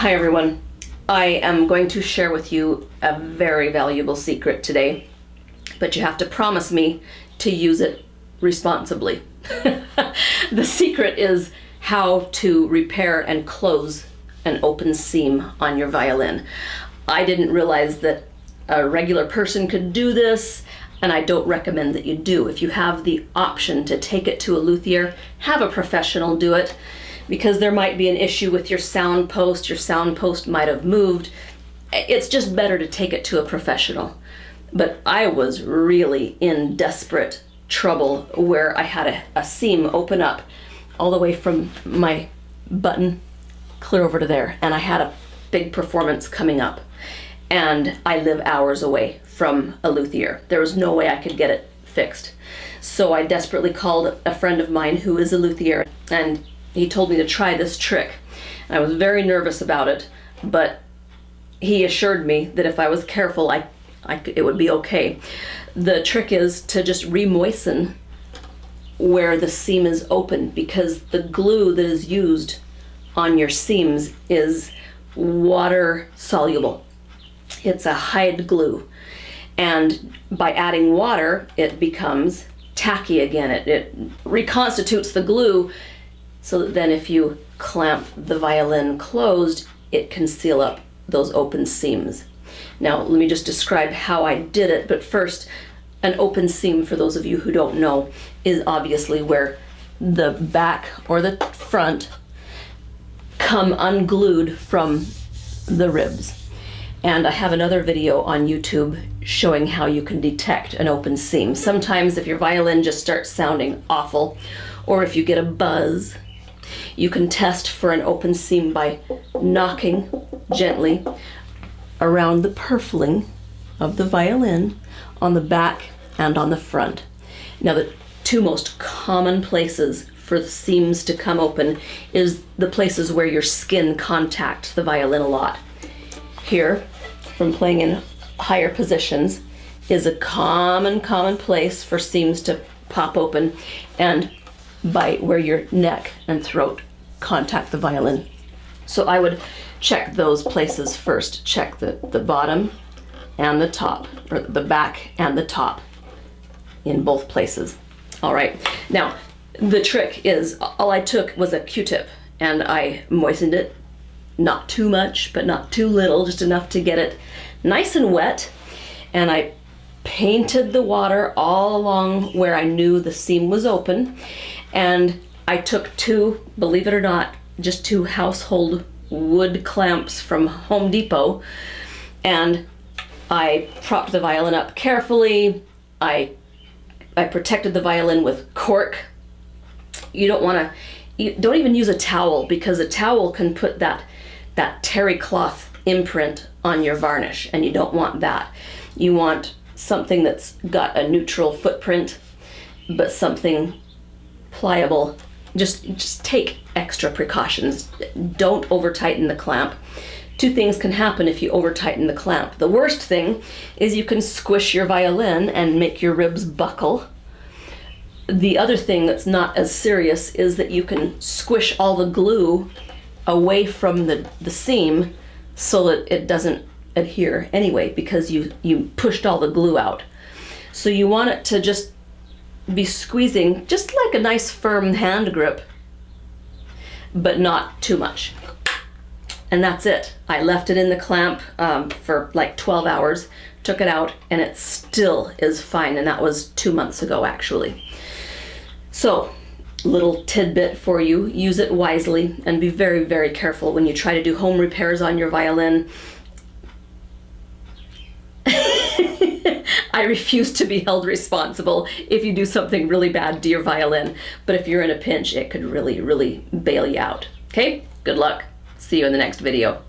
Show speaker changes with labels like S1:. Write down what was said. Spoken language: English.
S1: Hi everyone. I am going to share with you a very valuable secret today, but you have to promise me to use it responsibly. The secret is how to repair and close an open seam on your violin. I didn't realize that a regular person could do this, and I don't recommend that you do. If you have the option to take it to a luthier, have a professional do it, because there might be an issue with your sound post. Your sound post might have moved. It's just better to take it to a professional. But I was really in desperate trouble where I had a seam open up all the way from my button clear over to there, and I had a big performance coming up, and I live hours away from a luthier. There was no way I could get it fixed. So I desperately called a friend of mine who is a luthier, and he told me to try this trick. I was very nervous about it, but he assured me that if I was careful, it would be okay. The trick is to just re-moisten where the seam is open, because the glue that is used on your seams is water soluble. It's a hide glue, and by adding water, it becomes tacky again. It reconstitutes the glue, so that then if you clamp the violin closed, it can seal up those open seams. Now, let me just describe how I did it, but first, an open seam, for those of you who don't know, is obviously where the back or the front come unglued from the ribs. And I have another video on YouTube showing how you can detect an open seam. Sometimes if your violin just starts sounding awful, or if you get a buzz, you can test for an open seam by knocking gently around the purfling of the violin on the back and on the front. Now, the two most common places for the seams to come open is the places where your skin contacts the violin a lot. Here, from playing in higher positions, is a common place for seams to pop open, and by where your neck and throat contact the violin. So I would check those places first. Check the bottom and the top, or the back and the top, in both places. All right, now the trick is, all I took was a Q-tip, and I moistened it, not too much, but not too little, just enough to get it nice and wet, and I painted the water all along where I knew the seam was open, and I took two, believe it or not, just two household wood clamps from Home Depot, and I propped the violin up carefully. I protected the violin with cork. You don't even use a towel, because a towel can put that terry cloth imprint on your varnish, and you don't want that. You want something that's got a neutral footprint, but something pliable. Just take extra precautions. Don't over tighten the clamp. Two things can happen if you over tighten the clamp. The worst thing is you can squish your violin and make your ribs buckle. The other thing that's not as serious is that you can squish all the glue away from the seam so that it doesn't adhere anyway, because you pushed all the glue out. So you want it to just be squeezing just like a nice firm hand grip, but not too much. And that's it. I left it in the clamp for like 12 hours, took it out, and it still is fine, and that was 2 months ago actually. So, little tidbit for you, use it wisely and be very, very careful when you try to do home repairs on your violin. I refuse to be held responsible if you do something really bad to your violin, but if you're in a pinch, it could really, really bail you out. Okay? Good luck. See you in the next video.